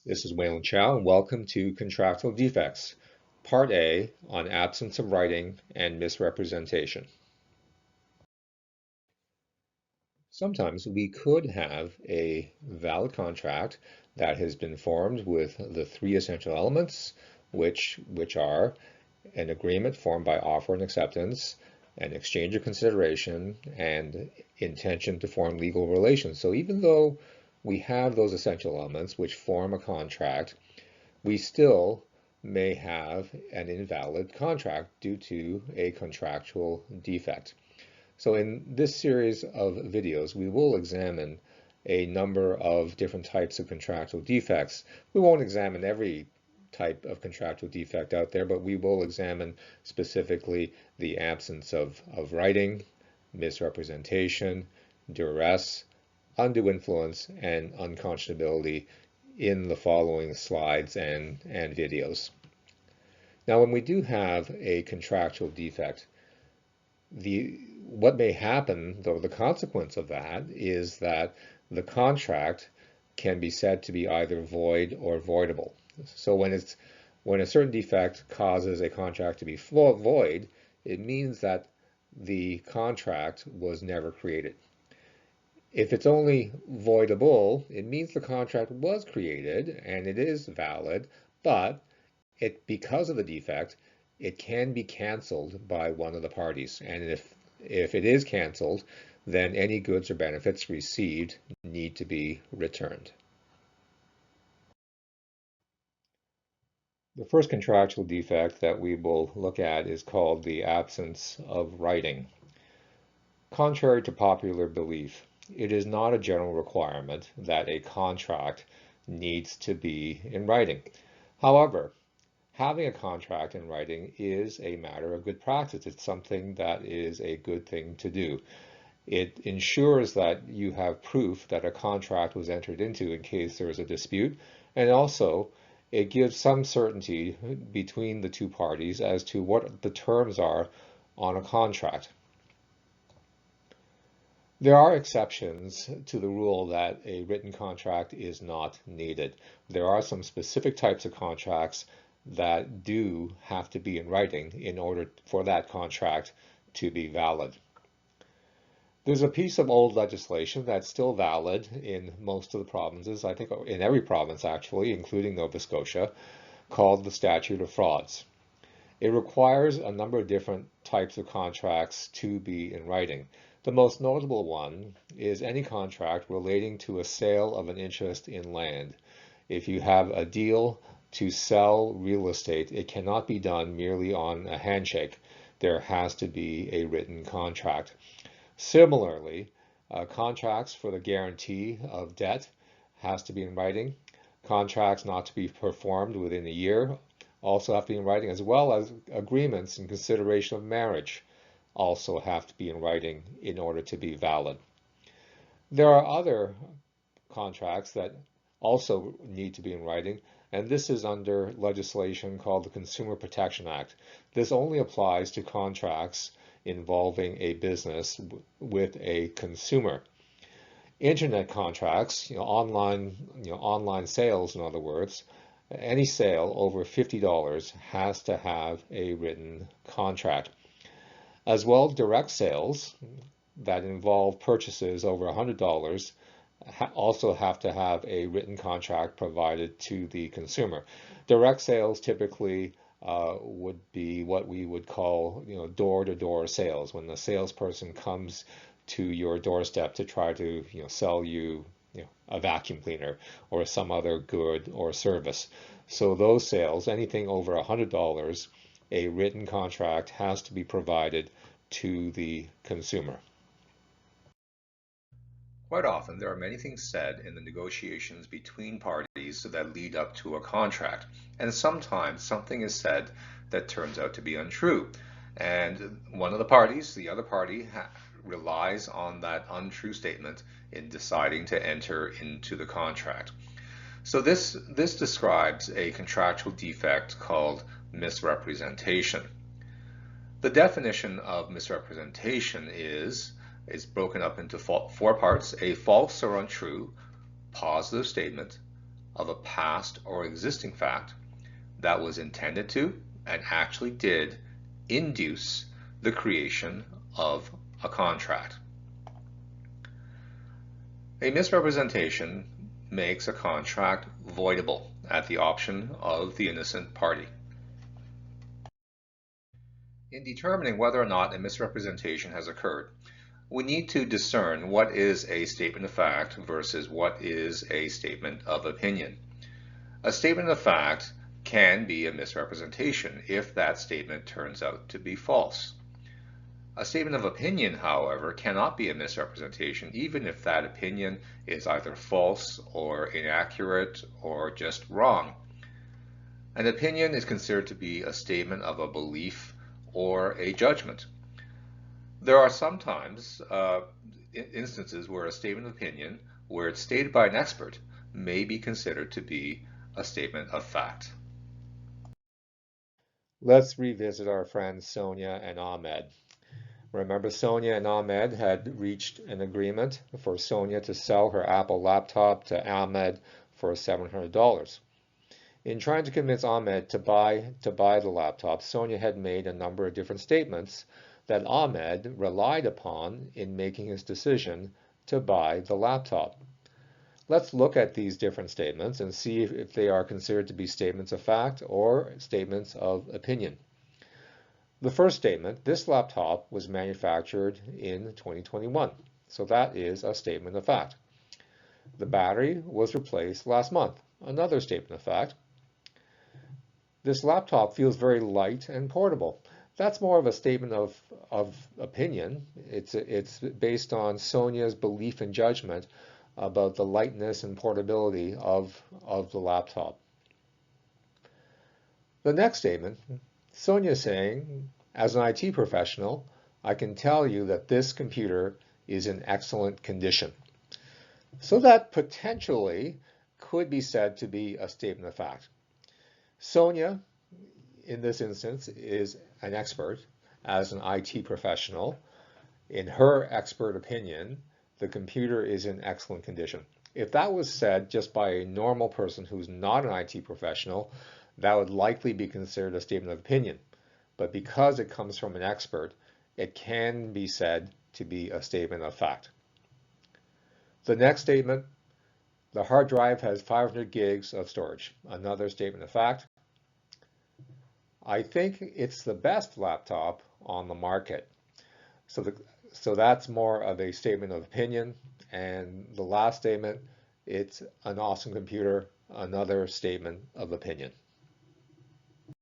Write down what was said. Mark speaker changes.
Speaker 1: This is Wayland Chow, and welcome to Contractual Defects, Part A on absence of writing and misrepresentation. Sometimes we could have a valid contract that has been formed with the three essential elements, which are an agreement formed by offer and acceptance, an exchange of consideration, and intention to form legal relations. So even though we have those essential elements which form a contract, we still may have an invalid contract due to a contractual defect. So in this series of videos, we will examine a number of different types of contractual defects. We won't examine every type of contractual defect out there, but we will examine specifically the absence of writing, misrepresentation, duress, undue influence, and unconscionability in the following slides and videos. Now, when we do have a contractual defect, what may happen, though, the consequence of that is that the contract can be said to be either void or voidable. So when a certain defect causes a contract to be void, it means that the contract was never created. If it's only voidable, it means the contract was created and it is valid, but because of the defect, it can be canceled by one of the parties. And if it is canceled, then any goods or benefits received need to be returned. The first contractual defect that we will look at is called the absence of writing. Contrary to popular belief, it is not a general requirement that a contract needs to be in writing. However, having a contract in writing is a matter of good practice. It's something that is a good thing to do. It ensures that you have proof that a contract was entered into in case there is a dispute, and also it gives some certainty between the two parties as to what the terms are on a contract. There are exceptions to the rule that a written contract is not needed. There are some specific types of contracts that do have to be in writing in order for that contract to be valid. There's a piece of old legislation that's still valid in most of the provinces, I think in every province actually, including Nova Scotia, called the Statute of Frauds. It requires a number of different types of contracts to be in writing. The most notable one is any contract relating to a sale of an interest in land. If you have a deal to sell real estate, it cannot be done merely on a handshake. There has to be a written contract. Similarly, contracts for the guarantee of debt has to be in writing. Contracts not to be performed within a year also have to be in writing, as well as agreements in consideration of marriage also have to be in writing in order to be valid. There are other contracts that also need to be in writing, and this is under legislation called the Consumer Protection Act. This only applies to contracts involving a business with a consumer. Internet contracts, online sales, in other words, any sale over $50 has to have a written contract. As well, direct sales that involve purchases over $100 also have to have a written contract provided to the consumer. Direct sales typically would be what we would call, door-to-door sales, when the salesperson comes to your doorstep to try to, sell you, a vacuum cleaner or some other good or service. So those sales, anything over $100, a written contract has to be provided to the consumer. Quite often, there are many things said in the negotiations between parties that lead up to a contract, and sometimes something is said that turns out to be untrue. And one of the parties, the other party, relies on that untrue statement in deciding to enter into the contract. So this describes a contractual defect called misrepresentation. The definition of misrepresentation is broken up into four parts: a false or untrue positive statement, of a past or existing fact that was intended to and actually did induce the creation of a contract. A misrepresentation makes a contract voidable at the option of the innocent party. In determining whether or not a misrepresentation has occurred, we need to discern what is a statement of fact versus what is a statement of opinion. A statement of fact can be a misrepresentation if that statement turns out to be false. A statement of opinion, however, cannot be a misrepresentation even if that opinion is either false or inaccurate or just wrong. An opinion is considered to be a statement of a belief or a judgment. There are sometimes instances where a statement of opinion, where it's stated by an expert, may be considered to be a statement of fact. Let's revisit our friends Sonia and Ahmed. Remember, Sonia and Ahmed had reached an agreement for Sonia to sell her Apple laptop to Ahmed for $700. In trying to convince Ahmed to buy the laptop, Sonia had made a number of different statements that Ahmed relied upon in making his decision to buy the laptop. Let's look at these different statements and see if they are considered to be statements of fact or statements of opinion. The first statement, this laptop was manufactured in 2021, so that is a statement of fact. The battery was replaced last month, another statement of fact. This laptop feels very light and portable. That's more of a statement of opinion. It's based on Sonia's belief and judgment about the lightness and portability of the laptop. The next statement, Sonia is saying, as an IT professional, I can tell you that this computer is in excellent condition. So that potentially could be said to be a statement of fact. Sonia, in this instance, is an expert as an IT professional. In her expert opinion, the computer is in excellent condition. If that was said just by a normal person who's not an IT professional, that would likely be considered a statement of opinion. But because it comes from an expert, it can be said to be a statement of fact. The next statement, the hard drive has 500 gigs of storage. Another statement of fact. I think it's the best laptop on the market. So that's more of a statement of opinion. And the last statement, it's an awesome computer, another statement of opinion.